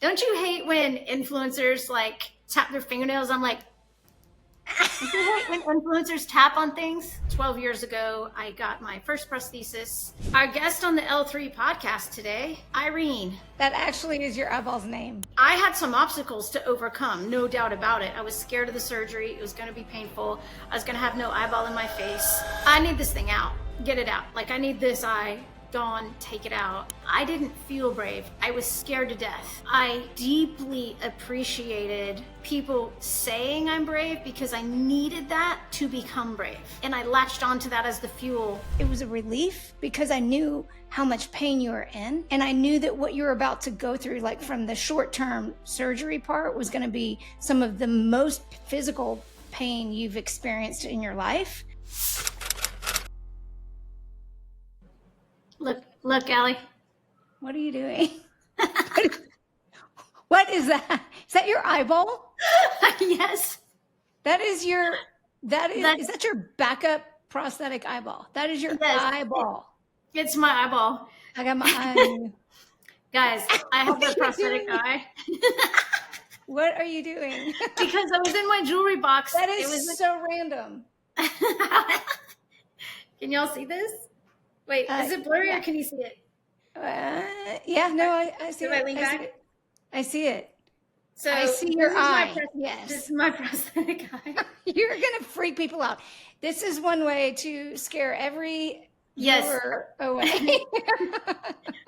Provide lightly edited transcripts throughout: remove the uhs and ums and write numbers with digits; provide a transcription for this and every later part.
Don't you hate when influencers like tap their fingernails? I'm like, don't you hate when influencers tap on things? 12 years ago, I got my first prosthesis. Our guest on the L3 podcast today, Irene. That actually is your eyeball's name. I had some obstacles to overcome, no doubt about it. I was scared of the surgery. It was going to be painful. I was going to have no eyeball in my face. I need this thing out. Get it out. Like, I need this eye gone, take it out. I didn't feel brave. I was scared to death. I deeply appreciated people saying I'm brave because I needed that to become brave. And I latched onto that as the fuel. It was a relief because I knew how much pain you were in. And I knew that what you were about to go through, like from the short-term surgery part, was going to be some of the most physical pain you've experienced in your life. Look, Allie. What are you doing? What is that? Is that your eyeball? Yes. Is that your backup prosthetic eyeball? That is your eyeball. It's my eyeball. I got my eye on you. Guys, I have a prosthetic eye. What are you doing? Because I was in my jewelry box. That is so random. Can y'all see this? Wait, is it blurry or can you see it? Yeah, no, I see it. I lean back? I see it. So I see your eye. Yes. This is my prosthetic eye. You're going to freak people out. This is one way to scare every viewer away.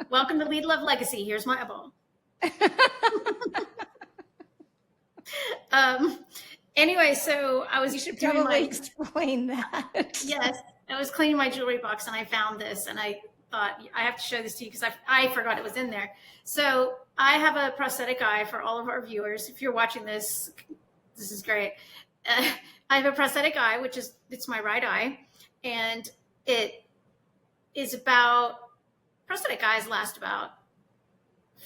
Welcome to Lead Love Legacy. Here's my eyeball. Anyway, so I was. You should probably explain that. Yes. I was cleaning my jewelry box and I found this and I thought I have to show this to you because I forgot it was in there. So I have a prosthetic eye for all of our viewers. If you're watching this, this is great. I have a prosthetic eye, it's my right eye. And it is prosthetic eyes last about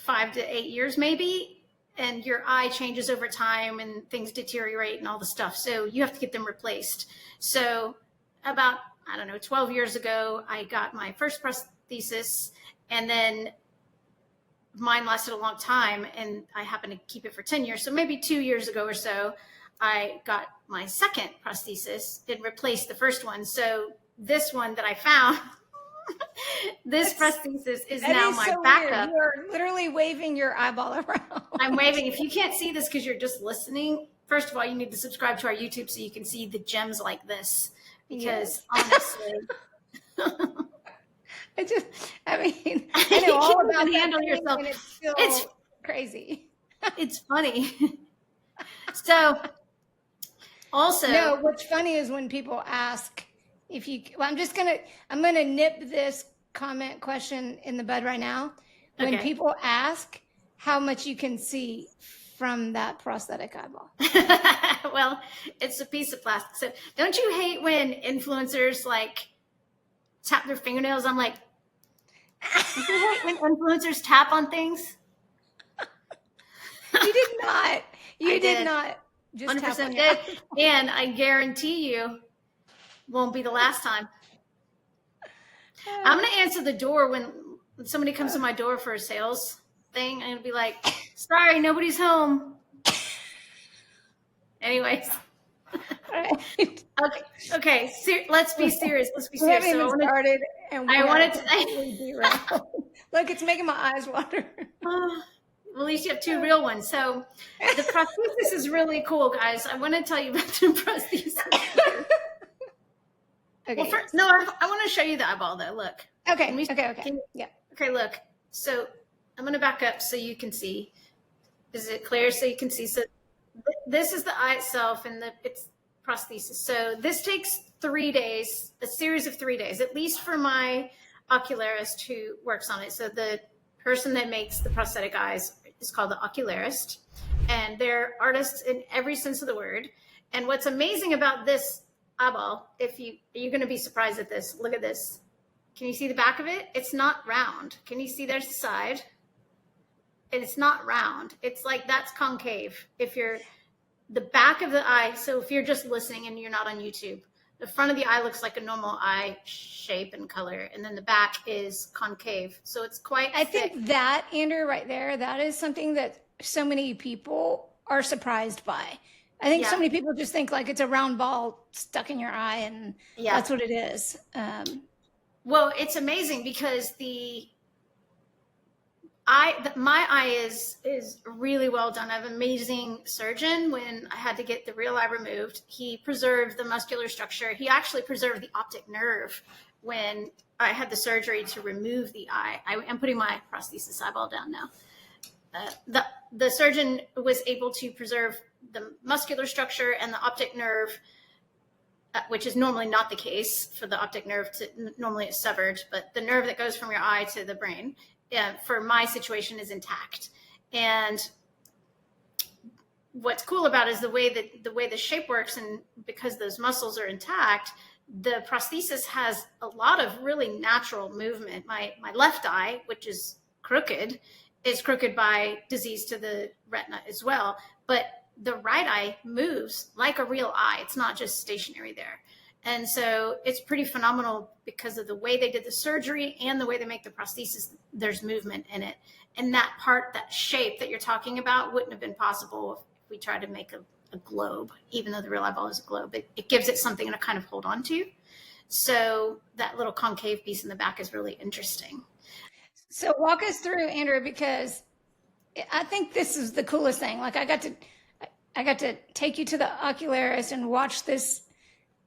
5 to 8 years maybe. And your eye changes over time and things deteriorate and all the stuff. So you have to get them replaced. So about 12 years ago, I got my first prosthesis, and then mine lasted a long time, and I happened to keep it for 10 years. So maybe 2 years ago or so, I got my second prosthesis. It replaced the first one. So this one that I found, this prosthesis is now my backup. You are literally waving your eyeball around. I'm waving. If you can't see this because you're just listening, first of all, you need to subscribe to our YouTube so you can see the gems like this. Because honestly, I know all about handle yourself. It's crazy. It's funny. So, also, no. What's funny is when people ask if you. Well, I'm gonna nip this comment question in the bud right now. When people ask how much you can see from that prosthetic eyeball. Well, it's a piece of plastic. So don't you hate when influencers like tap their fingernails? I'm like, don't you hate when influencers tap on things? You did not. You did not. Just 100% did. And I guarantee you won't be the last time. I'm going to answer the door when somebody comes to my door for a sales thing. I'm going to be like, sorry, nobody's home. Anyways. Right. Okay. Let's be serious. Let's be We serious. haven't even started, and I wanted to. Look, it's making my eyes water. Well, at least you have two real ones. So the prosthesis is really cool, guys. I want to tell you about the prosthesis. Okay. Well, first, I want to show you the eyeball, though. Look. Okay. Yeah. Okay, look. So I'm going to back up so you can see. Is it clear so you can see? So this is the eye itself and it's prosthesis. So this takes 3 days, a series of 3 days, at least for my ocularist who works on it. So the person that makes the prosthetic eyes is called the ocularist, and they're artists in every sense of the word. And what's amazing about this eyeball, you're going to be surprised at this. Look at this. Can you see the back of it? It's not round. Can you see there's the side? And it's not round. It's like that's concave. The back of the eye, so if you're just listening and you're not on YouTube, the front of the eye looks like a normal eye shape and color, and then the back is concave. So it's quite I think that, Andrew, right there, that is something that so many people are surprised by. I think so Yeah. many people just think like it's a round ball stuck in your eye and Yeah. that's what it is. Well, it's amazing because my eye is really well done. I have an amazing surgeon. When I had to get the real eye removed, he preserved the muscular structure. He actually preserved the optic nerve when I had the surgery to remove the eye. I'm putting my prosthesis eyeball down now. The surgeon was able to preserve the muscular structure and the optic nerve, which is normally not the case for the optic nerve. Normally it's severed, but the nerve that goes from your eye to the brain, for my situation, is intact. And what's cool about it is the way the shape works, and because those muscles are intact, the prosthesis has a lot of really natural movement. My left eye, which is crooked by disease to the retina as well, but the right eye moves like a real eye. It's not just stationary there. And so it's pretty phenomenal because of the way they did the surgery and the way they make the prosthesis. There's movement in it. And that shape that you're talking about wouldn't have been possible if we tried to make a globe, even though the real eyeball is a globe. It gives it something to kind of hold on to. So that little concave piece in the back is really interesting. So walk us through, Andrea, because I think this is the coolest thing. Like I got to take you to the ocularist and watch this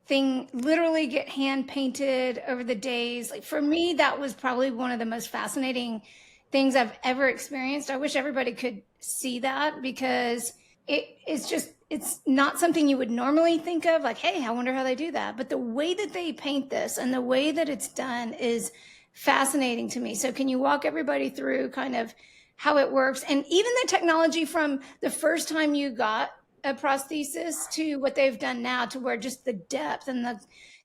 thing literally get hand painted over the days. Like for me, that was probably one of the most fascinating things I've ever experienced. I wish everybody could see that because it's not something you would normally think of. Like, hey, I wonder how they do that. But the way that they paint this and the way that it's done is fascinating to me. So can you walk everybody through kind of how it works, and even the technology from the first time you got a prosthesis to what they've done now, to where just the depth and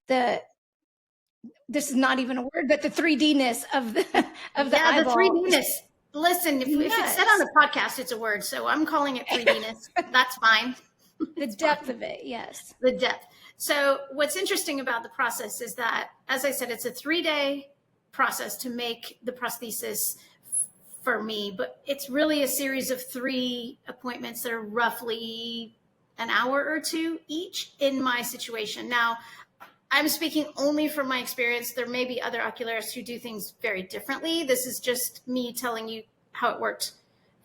the this is not even a word, but the 3D-ness of the eyeball. The 3D-ness. Listen, if it's said on the podcast, it's a word, so I'm calling it 3D-ness. That's fine. The depth of it, yes. The depth. So what's interesting about the process is that, as I said, it's a 3-day process to make the prosthesis for me, but it's really a series of 3 appointments that are roughly an hour or 2 each in my situation. Now, I'm speaking only from my experience. There may be other ocularists who do things very differently. This is just me telling you how it worked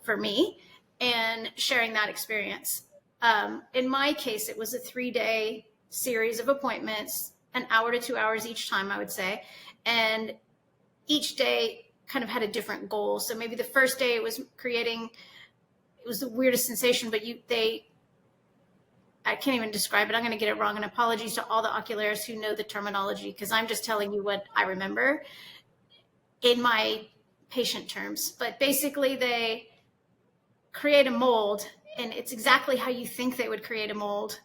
for me and sharing that experience. In my case, it was a 3-day series of appointments, an hour to 2 hours each time, I would say. And each day kind of had a different goal. So maybe the first day it was the weirdest sensation, but I can't even describe it. I'm going to get it wrong. And apologies to all the ocularists who know the terminology, because I'm just telling you what I remember in my patient terms. But basically they create a mold, and it's exactly how you think they would create a mold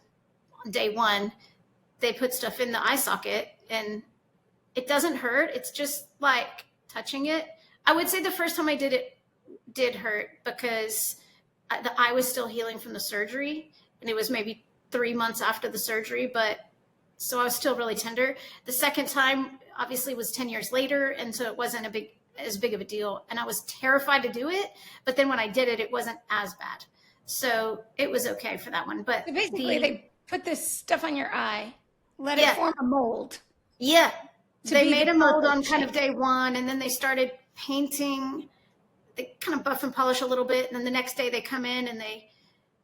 on day 1. They put stuff in the eye socket and it doesn't hurt. It's just like touching it. I would say the first time I did it did hurt because the eye was still healing from the surgery, and it was maybe 3 months after the surgery, but so I was still really tender. The second time obviously was 10 years later, and so it wasn't as big of a deal, and I was terrified to do it, but then when I did it, it wasn't as bad. So it was okay for that one. But so basically they put this stuff on your eye, let it form a mold. Yeah. They made a mold on kind of day 1, and then they started painting. They kind of buff and polish a little bit, and then the next day they come in and they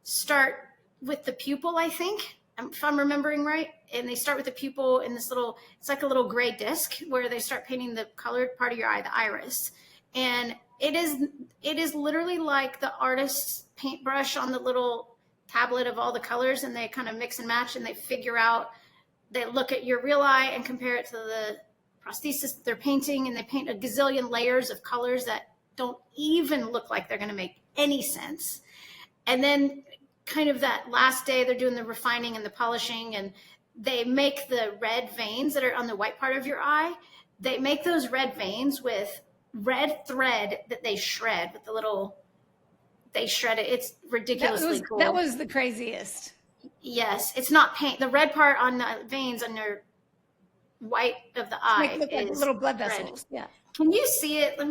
start with the pupil, I think, if I'm remembering right. And they start with the pupil in this it's like a little gray disc where they start painting the colored part of your eye, the iris. And it is literally like the artist's paintbrush on the little tablet of all the colors, and they kind of mix and match, and they look at your real eye and compare it to the prosthesis that they're painting, and they paint a gazillion layers of colors that don't even look like they're going to make any sense. And then kind of that last day, they're doing the refining and the polishing, and they make the red veins that are on the white part of your eye. They make those red veins with red thread that they shred with they shred it. It's ridiculously cool. That was the craziest. Yes, it's not paint. The red part on the veins on your white of the eye look like is little blood vessels. red. Yeah. Can you see it? Let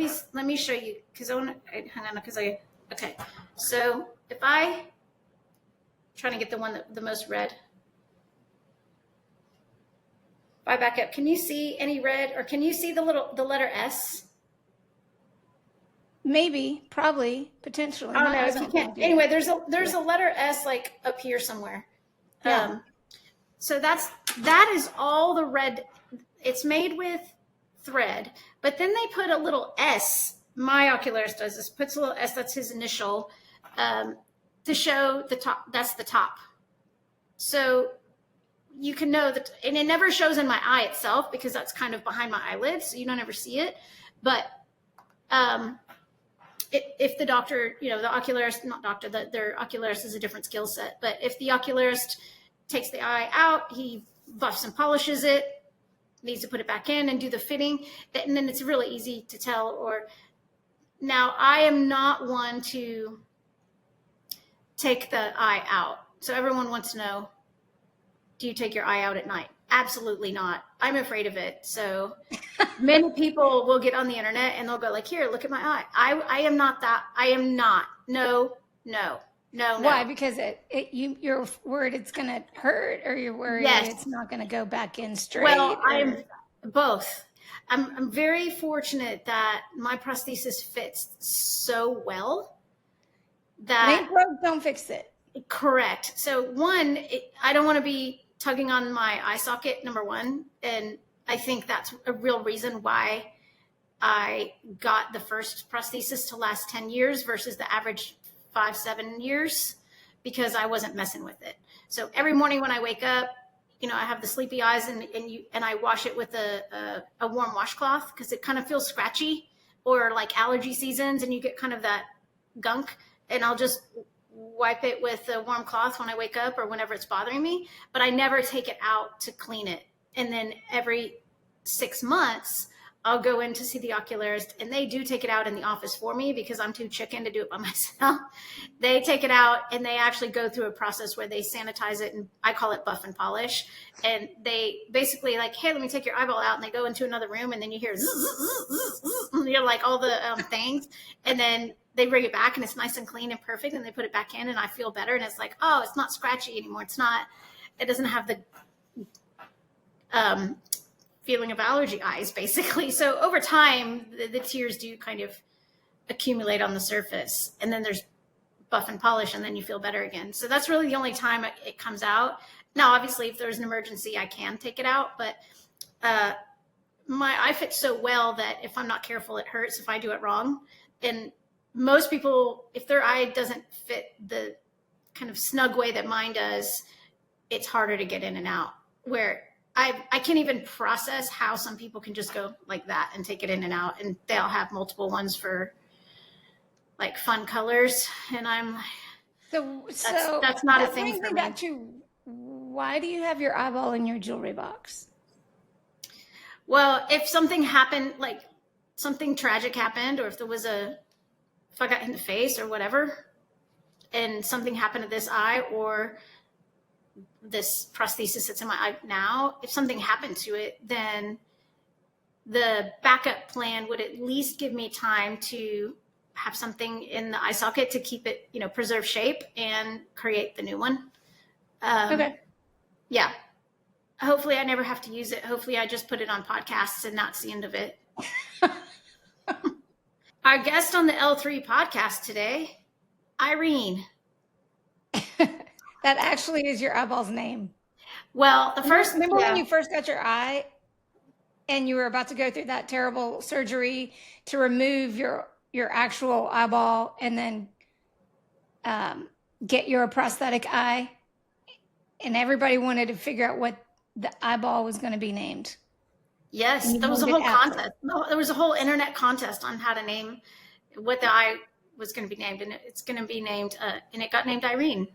me show you, because hang on, because I Okay, so if I trying to get the one that the most red. If I back up, can you see any red, or can you see the letter S? Maybe, probably, potentially. I don't My know eyes if you aren't can't. very good. Anyway, there's a letter S like up here somewhere. Yeah. So that is all the red. It's made with thread, but then they put a little S. My oculist does this. Puts a little S. That's his initial, to show the top. That's the top. So you can know that, and it never shows in my eye itself because that's kind of behind my eyelids, so you don't ever see it. But if the doctor, the ocularist, not doctor, their ocularist is a different skill set. But if the ocularist takes the eye out, he buffs and polishes it, needs to put it back in and do the fitting, and then it's really easy to tell. Or now I am not one to take the eye out. So everyone wants to know, do you take your eye out at night? Absolutely not. I'm afraid of it. So many people will get on the internet and they'll go like, here, look at my eye. I am not that. I am not. No. Why? Because you're worried it's going to hurt, or you're worried it's not going to go back in straight? Well, I am both. I'm very fortunate that my prosthesis fits so well that it ain't broke, don't fix it. Correct. So one, I don't want to be tugging on my eye socket, number one. And I think that's a real reason why I got the first prosthesis to last 10 years versus the average 5-7 years, because I wasn't messing with it. So every morning when I wake up, I have the sleepy eyes, and I wash it with a warm washcloth because it kind of feels scratchy, or like allergy seasons and you get kind of that gunk, and I'll just wipe it with a warm cloth when I wake up or whenever it's bothering me, but I never take it out to clean it. And then every 6 months, I'll go in to see the ocularist, and they do take it out in the office for me because I'm too chicken to do it by myself. They take it out and they actually go through a process where they sanitize it, and I call it buff and polish. And they basically like, hey, let me take your eyeball out. And they go into another room, and then you hear zzz, zzz, zzz, zzz, like all the things. And then they bring it back and it's nice and clean and perfect, and they put it back in, and I feel better. And it's like, oh, it's not scratchy anymore. It doesn't have the feeling of allergy eyes, basically. So over time, the tears do kind of accumulate on the surface, and then there's buff and polish, and then you feel better again. So that's really the only time it comes out. Now, obviously, if there's an emergency, I can take it out, but my eye fits so well that if I'm not careful, it hurts if I do it wrong. And most people, if their eye doesn't fit the kind of snug way that mine does, it's harder to get in and out. Where I can't even process how some people can just go like that and take it in and out, and they'll have multiple ones for like fun colors. And I'm like, that's not a thing for me. Back to, why do you have your eyeball in your jewelry box? Well, if something happened, like something tragic happened, or if I got hit in the face or whatever, and something happened to this eye, or this prosthesis that's in my eye now, if something happened to it, then the backup plan would at least give me time to have something in the eye socket to keep it, preserve shape and create the new one. Okay. Yeah. Hopefully I never have to use it. Hopefully I just put it on podcasts and that's the end of it. Our guest on the L3 podcast today, Irene. That actually is your eyeball's name. Well, remember when you first got your eye and you were about to go through that terrible surgery to remove your actual eyeball and then get your prosthetic eye, and everybody wanted to figure out what the eyeball was going to be named? Yes, there was a whole contest. No, there was a whole internet contest on how to name what the eye was going to be named, and it's going to be named, and it got named Irene.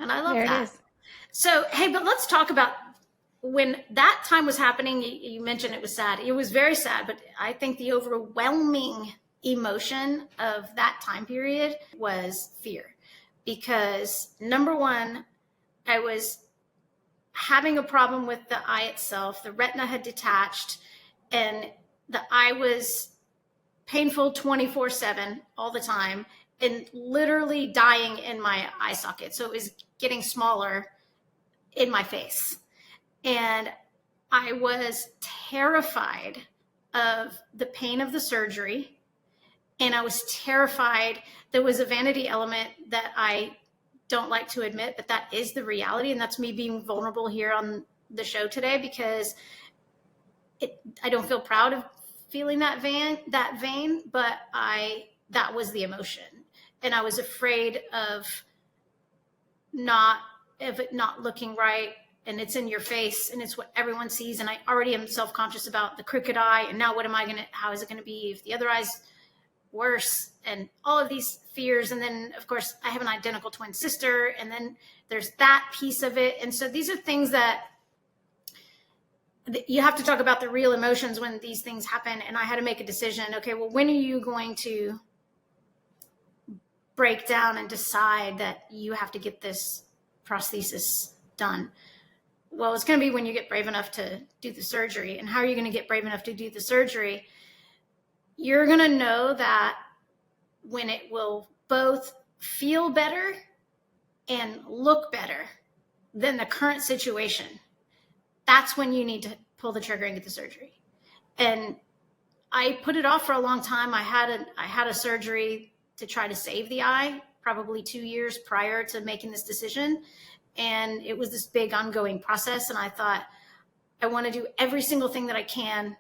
And I love that. It is. So, hey, but let's talk about when that time was happening. You mentioned it was sad. It was very sad, but I think the overwhelming emotion of that time period was fear. Because number one, I was having a problem with the eye itself. The retina had detached, and the eye was painful 24/7 all the time. and literally dying in my eye socket. So it was getting smaller in my face. And I was terrified of the pain of the surgery. And I was terrified. There was a vanity element that I don't like to admit, but that is the reality. And that's me being vulnerable here on the show today, because I don't feel proud of feeling that vein, but that was the emotion. And I was afraid of it not looking right, and it's in your face and it's what everyone sees. And I already am self-conscious about the crooked eye. And now how is it going to be if the other eye's worse, and all of these fears. And then of course I have an identical twin sister, and then there's that piece of it. And so these are things that you have to talk about the real emotions when these things happen. And I had to make a decision. Okay, well, when are you going to break down and decide that you have to get this prosthesis done? Well, it's going to be when you get brave enough to do the surgery. And how are you going to get brave enough to do the surgery? You're going to know that when it will both feel better and look better than the current situation, that's when you need to pull the trigger and get the surgery. And I put it off for a long time. I had a surgery to try to save the eye, probably 2 years prior to making this decision. And it was this big ongoing process. And I thought, I want to do every single thing that I can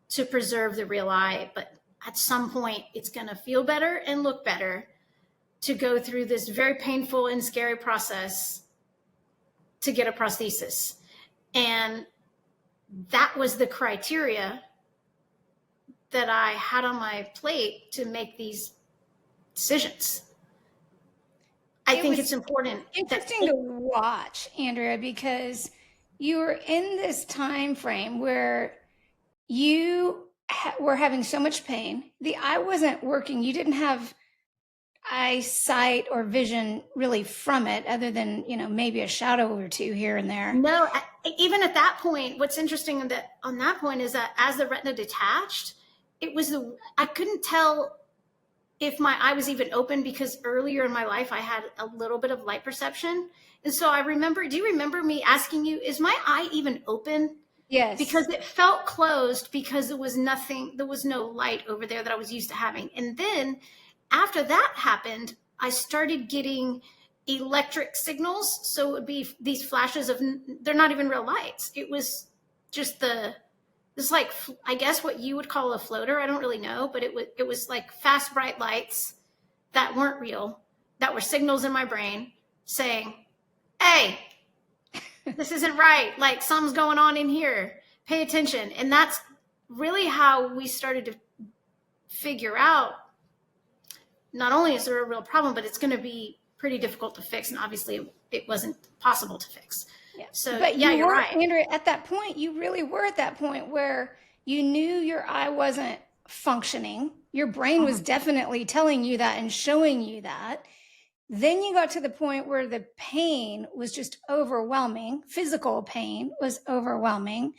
to preserve the real eye. But at some point, it's going to feel better and look better to go through this very painful and scary process to get a prosthesis. And that was the criteria that I had on my plate to make these decisions. I think it's important. Interesting to watch, Andrea, because you were in this time frame where you were having so much pain. The eye wasn't working. You didn't have eyesight or vision really from it, other than, maybe a shadow or two here and there. No, even at that point, what's interesting on that point is that as the retina detached, I couldn't tell if my eye was even open, because earlier in my life, I had a little bit of light perception. And so do you remember me asking you, is my eye even open? Yes. Because it felt closed, because there was no light over there that I was used to having. And then after that happened, I started getting electric signals. So it would be these flashes they're not even real lights. It was just it's like, I guess what you would call a floater. I don't really know, but it was like fast, bright lights that weren't real, that were signals in my brain saying, hey, this isn't right. Like, something's going on in here. Pay attention. And that's really how we started to figure out, not only is there a real problem, but it's going to be pretty difficult to fix. And obviously it wasn't possible to fix. Yeah. So, but yeah, you're right. Andrea, at that point, you really were at that point where you knew your eye wasn't functioning. Your brain was definitely telling you that and showing you that. Then you got to the point where the pain was just overwhelming. Physical pain was overwhelming.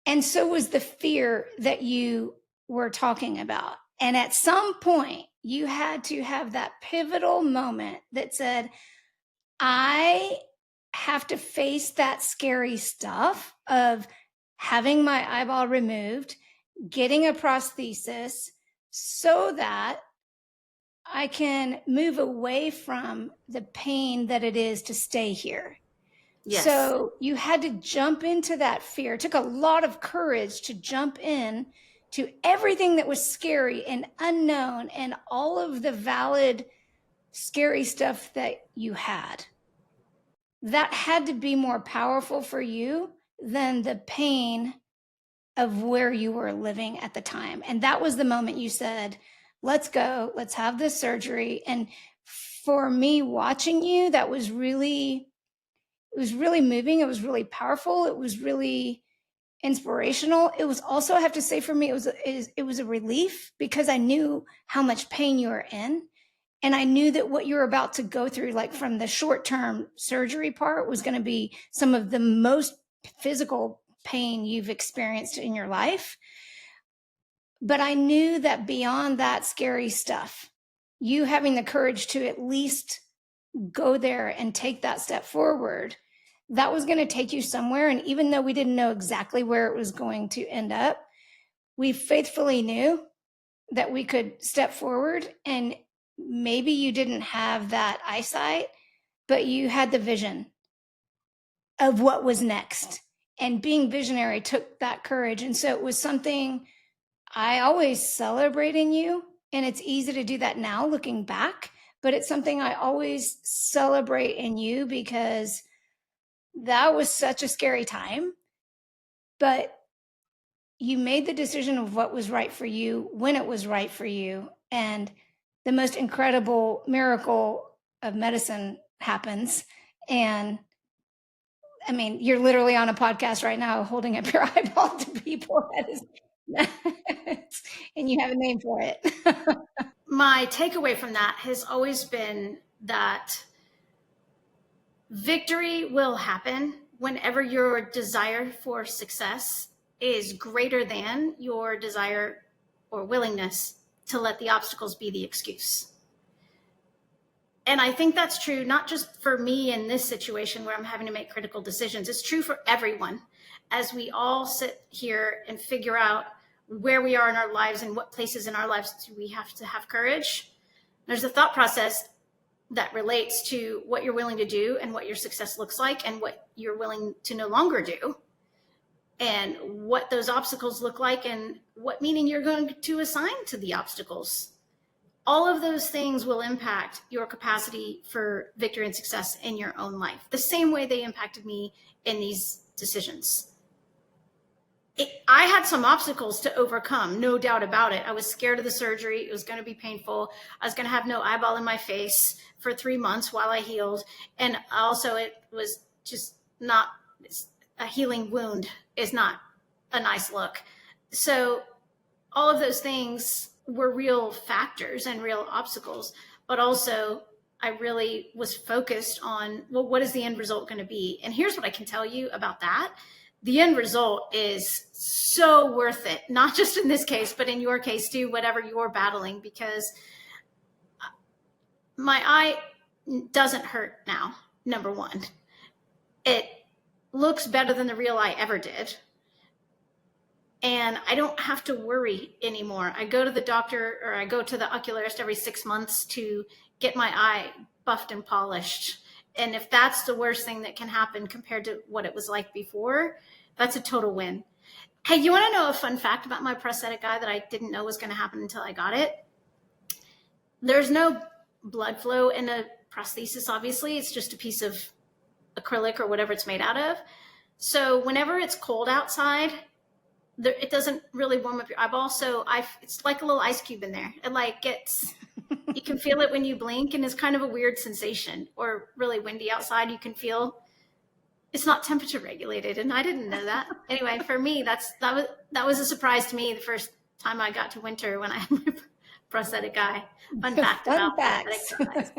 And so was the fear that you were talking about. And at some point, you had to have that pivotal moment that said, I have to face that scary stuff of having my eyeball removed, getting a prosthesis, so that I can move away from the pain that it is to stay here. Yes. So you had to jump into that fear. It took a lot of courage to jump in to everything that was scary and unknown and all of the valid, scary stuff that you had. That had to be more powerful for you than the pain of where you were living at the time. And that was the moment you said, let's go, let's have this surgery. And for me watching you, it was really moving. It was really powerful. It was really inspirational. It was also, I have to say, for me, it was a relief, because I knew how much pain you were in. And I knew that what you were about to go through, like from the short-term surgery part, was going to be some of the most physical pain you've experienced in your life. But I knew that beyond that scary stuff, you having the courage to at least go there and take that step forward, that was going to take you somewhere. And even though we didn't know exactly where it was going to end up, we faithfully knew that we could step forward. And maybe you didn't have that eyesight, but you had the vision of what was next. And being visionary took that courage. And so it was something I always celebrate in you. And it's easy to do that now looking back, but it's something I always celebrate in you because that was such a scary time. But you made the decision of what was right for you when it was right for you. And the most incredible miracle of medicine happens. And I mean, you're literally on a podcast right now holding up your eyeball to people. That is, and you have a name for it. My takeaway from that has always been that victory will happen whenever your desire for success is greater than your desire or willingness to let the obstacles be the excuse. And I think that's true, not just for me in this situation where I'm having to make critical decisions. It's true for everyone as we all sit here and figure out where we are in our lives and what places in our lives do we have to have courage. There's a thought process that relates to what you're willing to do and what your success looks like and what you're willing to no longer do and what those obstacles look like and what meaning you're going to assign to the obstacles. All of those things will impact your capacity for victory and success in your own life, the same way they impacted me in these decisions. I had some obstacles to overcome, no doubt about it. I was scared of the surgery. It was going to be painful. I was going to have no eyeball in my face for 3 months while I healed. And also it was just not, a healing wound is not a nice look. So all of those things were real factors and real obstacles, but also I really was focused on, well, what is the end result going to be? And here's what I can tell you about that. The end result is so worth it, not just in this case, but in your case too, whatever you're battling, because my eye doesn't hurt now, number one. It looks better than the real eye ever did. And I don't have to worry anymore. I go to the doctor or I go to the ocularist every 6 months to get my eye buffed and polished. And if that's the worst thing that can happen compared to what it was like before, that's a total win. Hey, you want to know a fun fact about my prosthetic eye that I didn't know was going to happen until I got it? There's no blood flow in a prosthesis, obviously. It's just a piece of acrylic or whatever it's made out of. So whenever it's cold outside, it doesn't really warm up your eyeball. So it's like a little ice cube in there. It like gets, you can feel it when you blink, and it's kind of a weird sensation. Or really windy outside, you can feel it's not temperature regulated, and I didn't know that. Anyway, for me, that was a surprise to me the first time I got to winter when I had my prosthetic eye. Fun fact about prosthetic eyes.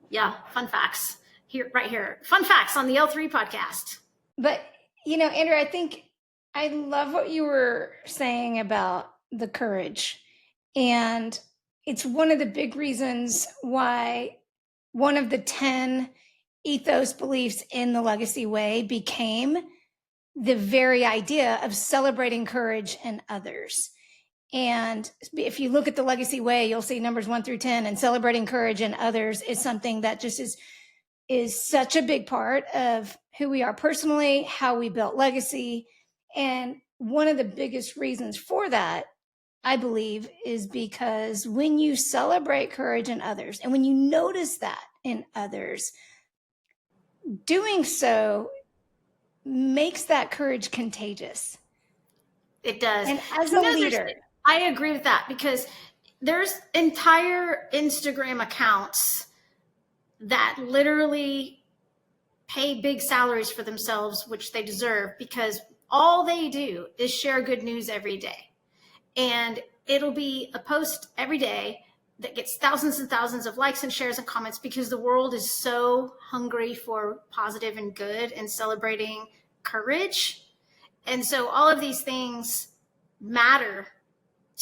Yeah, fun facts right here. Fun facts on the L3 podcast. But Andrea, I think I love what you were saying about the courage, and it's one of the big reasons why one of the 10 ethos beliefs in the Legacy Way became the very idea of celebrating courage in others. And if you look at the Legacy Way, you'll see numbers 1 through 10, and celebrating courage in others is something that just is such a big part of who we are personally, how we built legacy. And one of the biggest reasons for that, I believe, is because when you celebrate courage in others, and when you notice that in others, doing so makes that courage contagious. It does. And as a leader, I agree with that, because there's entire Instagram accounts that literally pay big salaries for themselves, which they deserve, because all they do is share good news every day. And it'll be a post every day that gets thousands and thousands of likes and shares and comments, because the world is so hungry for positive and good and celebrating courage. And so all of these things matter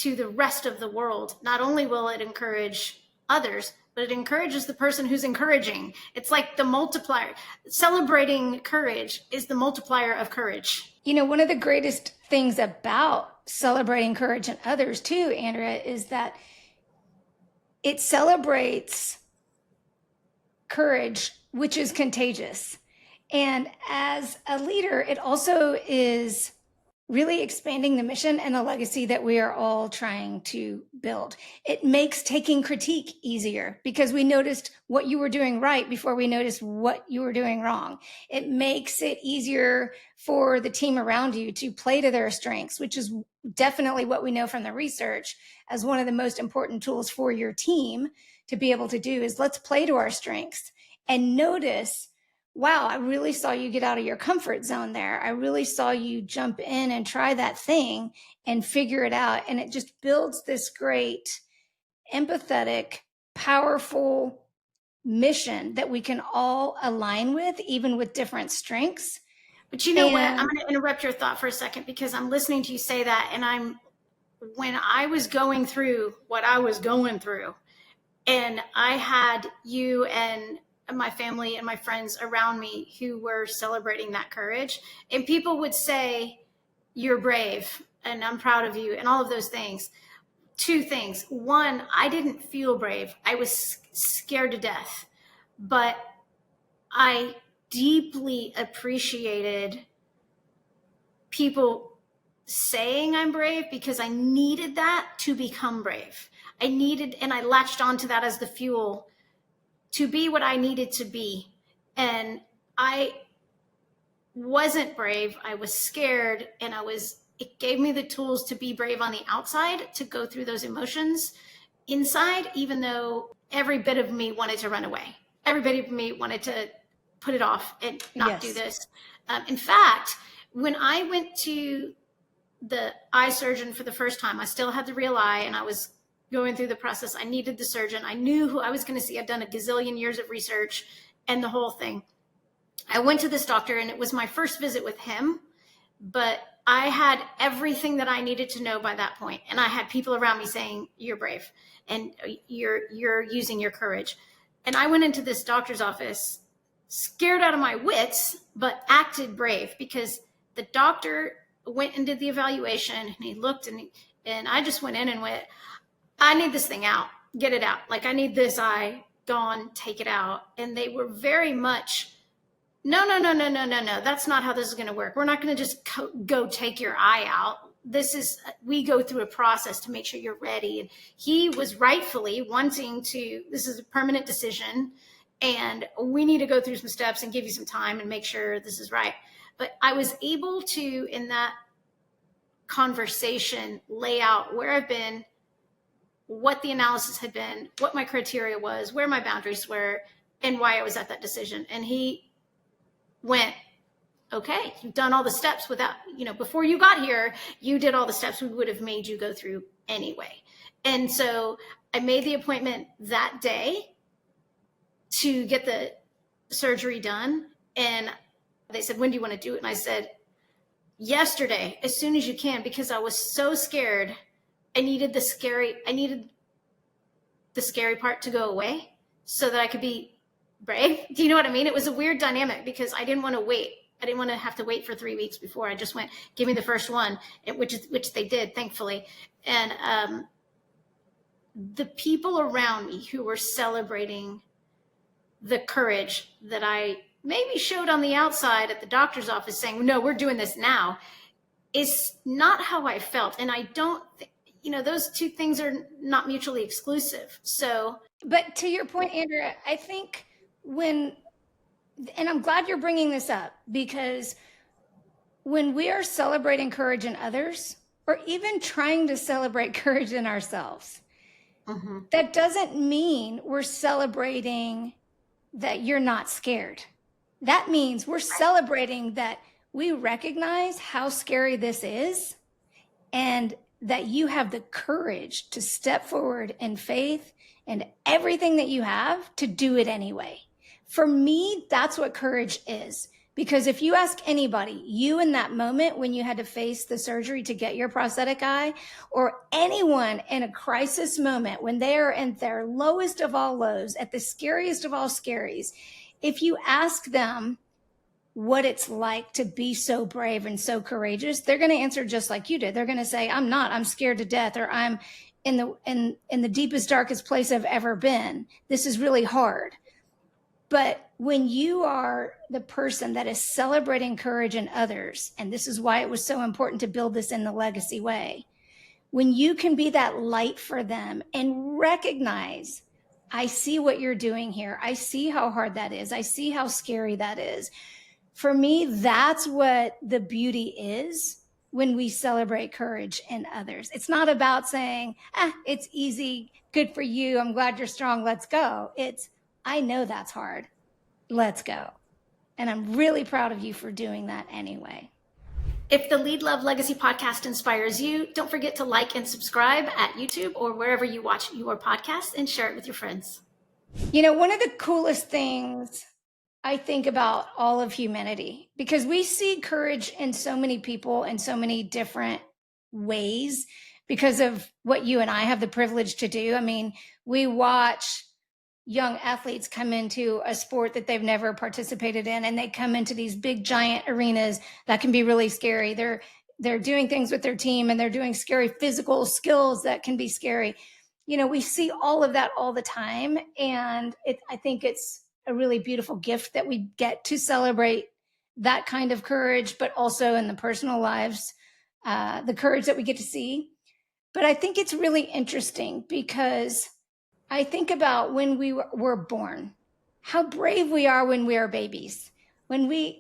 to the rest of the world. Not only will it encourage others, but it encourages the person who's encouraging. It's like the multiplier. Celebrating courage is the multiplier of courage. You know, one of the greatest things about celebrating courage in others too, Andrea, is that it celebrates courage, which is contagious. And as a leader, it also is really expanding the mission and the legacy that we are all trying to build. It makes taking critique easier because we noticed what you were doing right before we noticed what you were doing wrong. It makes it easier for the team around you to play to their strengths, which is definitely what we know from the research as one of the most important tools for your team to be able to do is let's play to our strengths and notice, wow, I really saw you get out of your comfort zone there. I really saw you jump in and try that thing and figure it out. And it just builds this great, empathetic, powerful mission that we can all align with, even with different strengths. But you know what? I'm going to interrupt your thought for a second because I'm listening to you say that. And when I was going through what I was going through, and I had you and my family and my friends around me who were celebrating that courage, and people would say, you're brave and I'm proud of you and all of those things. Two things. One, I didn't feel brave. I was scared to death, but I deeply appreciated people saying I'm brave because I needed that to become brave. And I latched onto that as the fuel to be what I needed to be. And I wasn't brave. I was scared, and it gave me the tools to be brave on the outside, to go through those emotions inside, even though every bit of me wanted to run away. Every bit of me wanted to put it off and not do this. In fact, when I went to the eye surgeon for the first time, I still had the real eye, and I was going through the process. I needed the surgeon. I knew who I was going to see. I'd done a gazillion years of research and the whole thing. I went to this doctor, and it was my first visit with him, but I had everything that I needed to know by that point. And I had people around me saying, you're brave and you're using your courage. And I went into this doctor's office scared out of my wits, but acted brave because the doctor went and did the evaluation, and he looked, and I just went in and went, I need this thing out, get it out. Like, I need this eye gone, take it out. And they were very much, no. That's not how this is going to work. We're not going to just go take your eye out. We go through a process to make sure you're ready. And he was rightfully wanting this is a permanent decision, and we need to go through some steps and give you some time and make sure this is right. But I was able to, in that conversation, lay out where I've been, what the analysis had been, what my criteria was, where my boundaries were, and why I was at that decision. And he went, okay, you've done all the steps without, before you got here, you did all the steps we would have made you go through anyway. And so I made the appointment that day to get the surgery done. And they said, when do you want to do it? And I said, yesterday, as soon as you can, because I was so scared. I needed the scary part to go away so that I could be brave. Do you know what I mean? It was a weird dynamic because I didn't want to wait. I didn't want to have to wait for 3 weeks before. I just went, give me the first one, which they did, thankfully. And the people around me who were celebrating the courage that I maybe showed on the outside at the doctor's office saying, no, we're doing this now, is not how I felt. And I don't think, those two things are not mutually exclusive. So, but to your point, Andrea, I think and I'm glad you're bringing this up, because when we are celebrating courage in others, or even trying to celebrate courage in ourselves, that doesn't mean we're celebrating that you're not scared. That means we're celebrating that we recognize how scary this is, and that you have the courage to step forward in faith and everything that you have to do it anyway. For me, that's what courage is. Because if you ask anybody, you in that moment when you had to face the surgery to get your prosthetic eye, or anyone in a crisis moment when they are in their lowest of all lows, at the scariest of all scaries, if you ask them what it's like to be so brave and so courageous, they're going to answer just like you did. They're going to say, I'm not, I'm scared to death, or I'm in the deepest, darkest place I've ever been. This is really hard. But when you are the person that is celebrating courage in others, and this is why it was so important to build this in the legacy way, when you can be that light for them and recognize, I see what you're doing here. I see how hard that is. I see how scary that is. For me, that's what the beauty is when we celebrate courage in others. It's not about saying, it's easy, good for you, I'm glad you're strong, let's go. It's, I know that's hard. Let's go. And I'm really proud of you for doing that anyway. If the Lead Love Legacy podcast inspires you, don't forget to like and subscribe at YouTube or wherever you watch your podcast, and share it with your friends. You know, one of the coolest things I think about all of humanity, because we see courage in so many people in so many different ways because of what you and I have the privilege to do. I mean, we watch young athletes come into a sport that they've never participated in, and they come into these big giant arenas that can be really scary. They're doing things with their team, and they're doing scary physical skills that can be scary. You know, we see all of that all the time, and I think it's a really beautiful gift that we get to celebrate that kind of courage, but also in the personal lives, the courage that we get to see. But I think it's really interesting because I think about when we were born, how brave we are when we are babies, when we're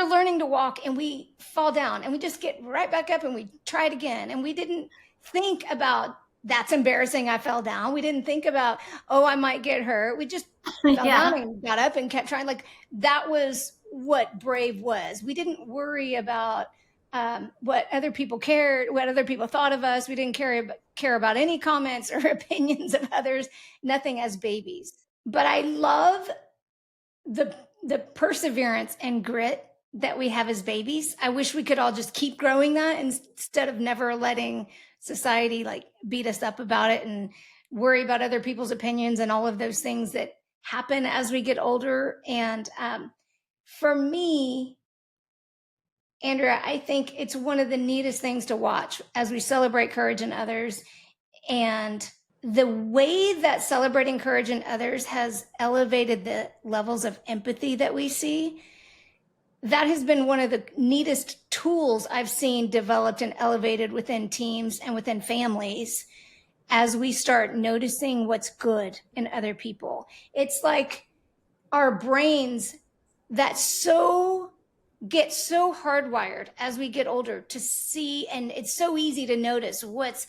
learning to walk and we fall down and we just get right back up and we try it again. And we didn't think about, that's embarrassing, I fell down. We didn't think about, oh, I might get hurt. We just fell down and got up and kept trying. Like, that was what brave was. We didn't worry about what other people cared, what other people thought of us. We didn't care about any comments or opinions of others, nothing as babies. But I love the perseverance and grit that we have as babies. I wish we could all just keep growing that instead of never letting society like beat us up about it and worry about other people's opinions and all of those things that happen as we get older. And for me, Andrea, I think it's one of the neatest things to watch as we celebrate courage in others. And the way that celebrating courage in others has elevated the levels of empathy that we see, that has been one of the neatest tools I've seen developed and elevated within teams and within families as we start noticing what's good in other people. It's like our brains that get so hardwired as we get older to see, and it's so easy to notice what's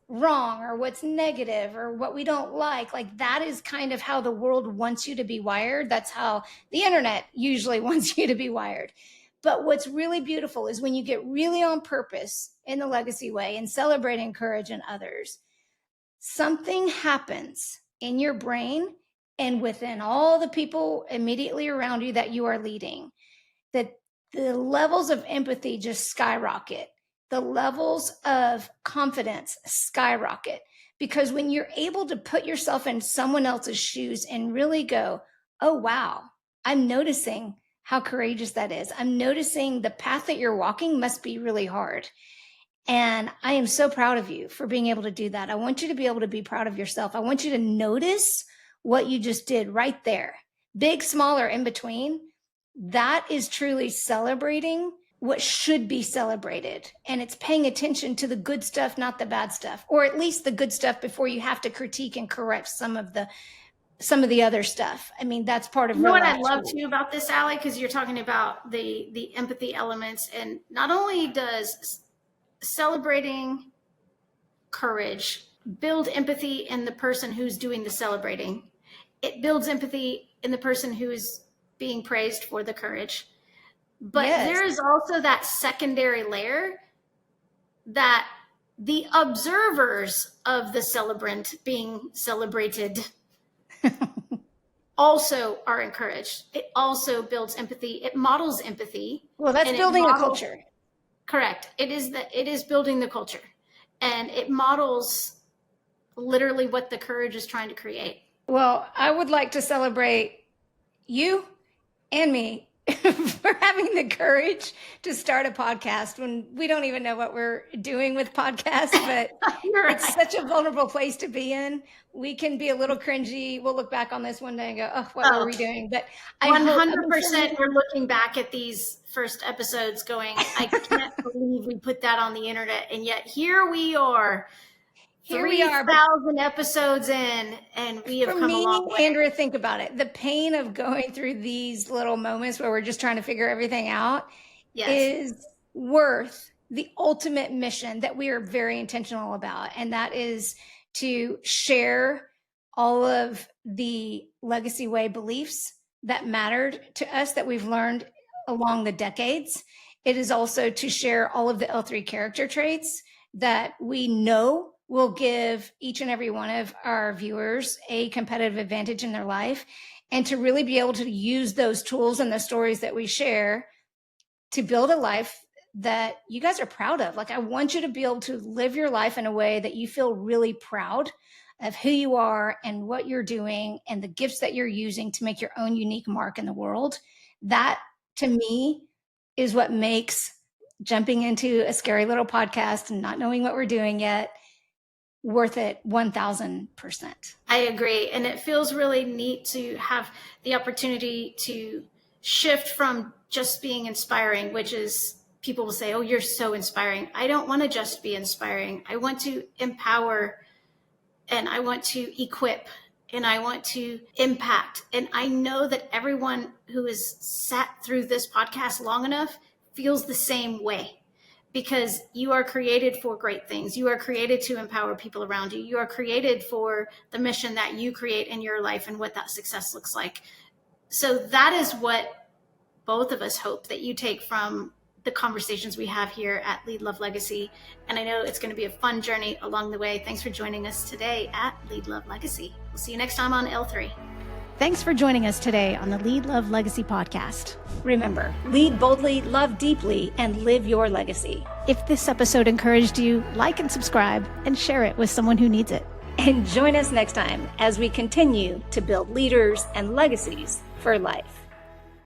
wrong or what's negative or what we don't like. Like, that is kind of how the world wants you to be wired. That's how the internet usually wants you to be wired. But what's really beautiful is when you get really on purpose in the legacy way and celebrating courage in others, something happens in your brain and within all the people immediately around you that you are leading, that the levels of empathy just skyrocket. The levels of confidence skyrocket. Because when you're able to put yourself in someone else's shoes and really go, oh, wow, I'm noticing how courageous that is. I'm noticing the path that you're walking must be really hard. And I am so proud of you for being able to do that. I want you to be able to be proud of yourself. I want you to notice what you just did right there. Big, small, or in between. That is truly celebrating what should be celebrated. And it's paying attention to the good stuff, not the bad stuff, or at least the good stuff before you have to critique and correct some of the other stuff. I mean, that's part of what I love too about this, Allie, because you're talking about the empathy elements. And not only does celebrating courage build empathy in the person who's doing the celebrating, it builds empathy in the person who is being praised for the courage. But yes, there is also that secondary layer that the observers of the celebrant being celebrated also are encouraged. It also builds empathy. It models empathy. Well, that's building a culture. Correct. It is building the culture, and it models literally what the courage is trying to create. Well, I would like to celebrate you and me for having the courage to start a podcast when we don't even know what we're doing with podcasts, but Right. It's such a vulnerable place to be in. We can be a little cringy. We'll look back on this one day and go, oh, what were we doing? But 100% we're looking back at these first episodes going, I can't believe we put that on the internet. And yet here we are. 3,000 episodes in, and we have come a long way. Andrea, think about it. The pain of going through these little moments where we're just trying to figure everything out is worth the ultimate mission that we are very intentional about. And that is to share all of the legacy way beliefs that mattered to us that we've learned along the decades. It is also to share all of the L3 character traits that we know will give each and every one of our viewers a competitive advantage in their life, and to really be able to use those tools and the stories that we share to build a life that you guys are proud of. Like, I want you to be able to live your life in a way that you feel really proud of who you are and what you're doing and the gifts that you're using to make your own unique mark in the world. That, to me, is what makes jumping into a scary little podcast and not knowing what we're doing yet worth it 1,000%. I agree. And it feels really neat to have the opportunity to shift from just being inspiring, which is people will say, oh, you're so inspiring. I don't want to just be inspiring. I want to empower, and I want to equip, and I want to impact. And I know that everyone who has sat through this podcast long enough feels the same way. Because you are created for great things. You are created to empower people around you. You are created for the mission that you create in your life and what that success looks like. So that is what both of us hope that you take from the conversations we have here at Lead Love Legacy. And I know it's going to be a fun journey along the way. Thanks for joining us today at Lead Love Legacy. We'll see you next time on L3. Thanks for joining us today on the Lead Love Legacy podcast. Remember, lead boldly, love deeply, and live your legacy. If this episode encouraged you, like and subscribe and share it with someone who needs it. And join us next time as we continue to build leaders and legacies for life.